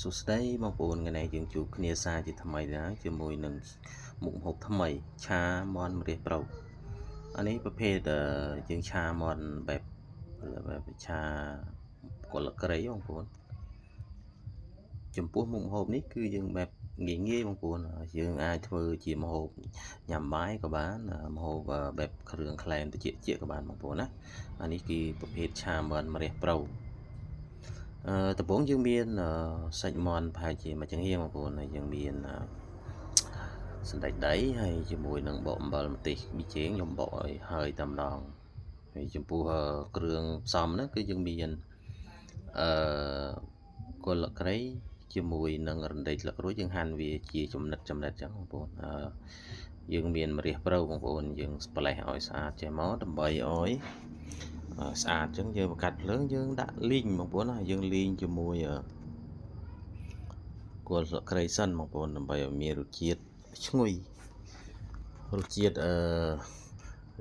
សួស្តីបងប្អូនថ្ងៃនេះយើងជួបគ្នាសារជាថ្មីដែរជាមួយនឹងមុខម្ហូបថ្មីឆាមាន់ម្រះប្រូវអានេះប្រភេទយើងឆាមាន់បែបឆាកលក្រីបងប្អូនចំពោះមុខម្ហូបនេះគឺយើងបែបងាយបងប្អូនយើងអាចធ្វើជាម្ហូបញ៉ាំបាយក៏បានម្ហូបបែបគ្រឿងក្លែមត្រជាក់ក៏បានបងប្អូនណាអានេះគឺប្រភេទឆាមាន់ម្រះប្រូវដំបូងយើងមានសាច់មាន់ប្រហែលជាមួយចង្ហៀងបងប្អូនហើយយើងមានសណ្តែកដីហើយជាមួយនឹងបកអំបិលម្ទេសប៊ីចេងខ្ញុំបកឲ្យហើយតែម្ដងហើយចំពោះគ្រឿងផ្សំហ្នឹងគឺយើងមានគល់ក្រៃជាមួយនឹងរំដេងស្លឹកក្រូចយើងហាន់វាជាចំណិតចឹងបងប្អូនយើងមានម្រះប្រូវបងប្អូនយើងស្ប្លេសឲ្យស្អាតចេះមកដើម្បីឲ្យស្អាតចឹងយើងបង្កាត់ភ្លើងយើងដាក់លីងបងប្អូនណាយើងលីងជាមួយគល់ស្លឹកគ្រៃសិនបងប្អូនដើម្បីឲ្យមានរសជាតិឈ្ងុយរសជាតិ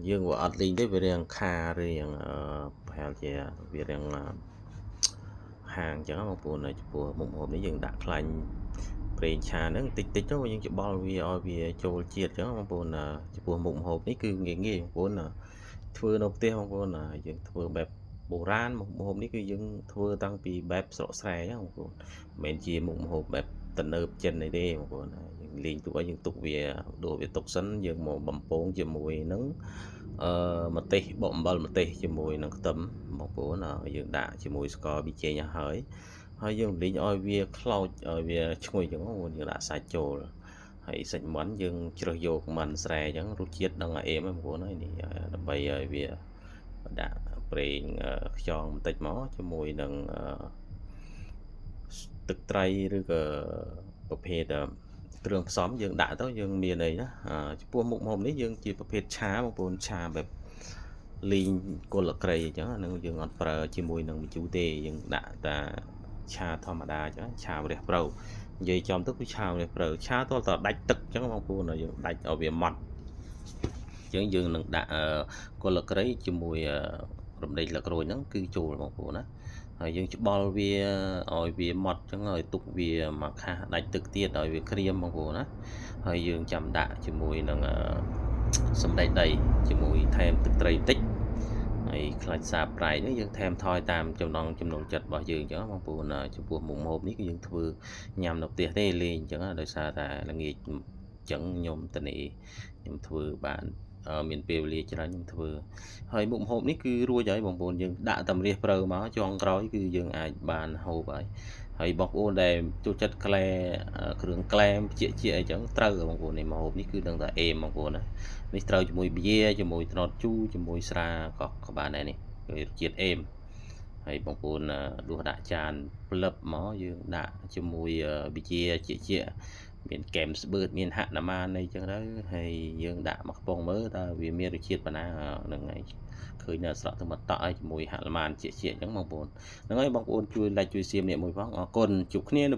យើងវាអត់លីងទេវារាងខារាងប្រហែលជាវារាងហាងចឹងបងប្អូនចំពោះមុខម្ហូបនេះយើងដាក់ខ្លាញ់ប្រេងឆាហ្នឹងតិចទៅយើងច្បល់វាឲ្យវាចូលជាតិចឹងបងប្អូនចំពោះមុខម្ហូបនេះគឺងាយបងប្អូនធ្វើនៅផ្ទះបងប្អូនយើងធ្វើបែបបុរាណមុខម្ហូបនេះគឺយើងធ្វើតាំងពីបែបស្រុកស្រែបងប្អូនមិនមែនជាមុខម្ហូបបែបទំនើបចិនទេបងប្អូនយើងលេងទុកឲ្យយើងទុកវាដួសវាទុកសិនយើងមកបំពងជាមួយនឹងម្ទេសបកអំបិលម្ទេសជាមួយនឹងខ្ទឹមបងប្អូនយើងដាក់ជាមួយស្ករប៊ីចេងហើយយើងលេងឲ្យវាខ្លោចឲ្យវាឈ្ងុយចឹងបងប្អូនយើងដាក់សាច់ចូលហើយសាច់មាន់យើងជ្រើសយកមាន់ស្រែចឹងរសជាតិដឹងឲ្យអេមបងប្អូនហើយនេះដើម្បីឲ្យវាដាក់ប្រេងខ្យងបន្តិចមកជាមួយនឹងទឹកត្រីឬក៏ប្រភេទគ្រឿងផ្សំយើងដាក់ទៅយើងមានអីណាចំពោះមុខម្ហូបនេះយើងជាប្រភេទឆាបងប្អូនឆាបែបលីងគល់ក្រៃអញ្ចឹងហ្នឹងយើងអត់ប្រើជាមួយនឹងម្ជូរទេយើងដាក់តែឆាធម្មតាអញ្ចឹងឆាម្រះប្រូវនិយាយចំទៅគឺឆាម្រះប្រូវឆាទាល់តែដាច់ទឹកអញ្ចឹងបងប្អូនយើងដាច់ឲ្យវាម៉ត់អញ្ចឹងយើងនឹងដាក់គល់ក្រៃជាមួយរំដេងស្លឹកក្រូចហ្នឹងគឺចូលបងប្អូនណាហើយយើងច្បល់វាឲ្យវាម៉ត់អញ្ចឹងឲ្យទុកវាមកខាសដាច់ទឹកទៀតឲ្យវាក្រៀមបងប្អូនណាហើយយើងចាំដាក់ជាមួយនឹងសណ្តែកដីជាមួយថែមទឹកត្រីតិចហើយខ្លាច់សាបប្រៃនេះយើងថែមថយតាមចំណង់ចំណូលចិត្តរបស់យើងអញ្ចឹងបងប្អូនចំពោះមុខម្ហូបនេះគឺយើងធ្វើញ៉ាំនៅផ្ទះទេលេងអញ្ចឹងដោយសារតែល្ងាចអញ្ចឹងខ្ញុំតនីខ្ញុំធ្វើបានមានពេលវេលាច្រើនខ្ញុំធ្វើហើយមុខម្ហូបនេះគឺរួចហើយបងប្អូនយើងដាក់តម្រះប្រូវមកចុងក្រោយគឺយើងអាចបានហូបហើយបងប្អូនដែលចូលចិត្តគ្រឿងក្លែមជាអីចឹងត្រូវបងប្អូននេះម្ហូបនេះគឺដឹងតែអេមបងប្អូនណានេះត្រូវជាមួយប៊ីជាមួយត្នោតជូរជាមួយស្រាក៏បានដែរនេះគឺរសជាតិអេមហើយបងប្អូនដួសដាក់ចានផ្លឹបមកយើងដាក់ជាមួយប៊ីជាមានកែមស្បឺតមានហាក់ណាម៉ានអីចឹងទៅហើយយើងដាក់មកខ្ពងមើលតើវាមានរសជាតិប៉ុណ្ណាហ្នឹងហើយឃើញនៅស្រក់ទៅមកតក់ឲ្យជាមួយហាក់ណាម៉ានជាអញ្ចឹងបងប្អូនហ្នឹងហើយបងប្អូនជួយ like ជួយ share ម្នាក់មួយផងអរគុណជួបគ្នានៅ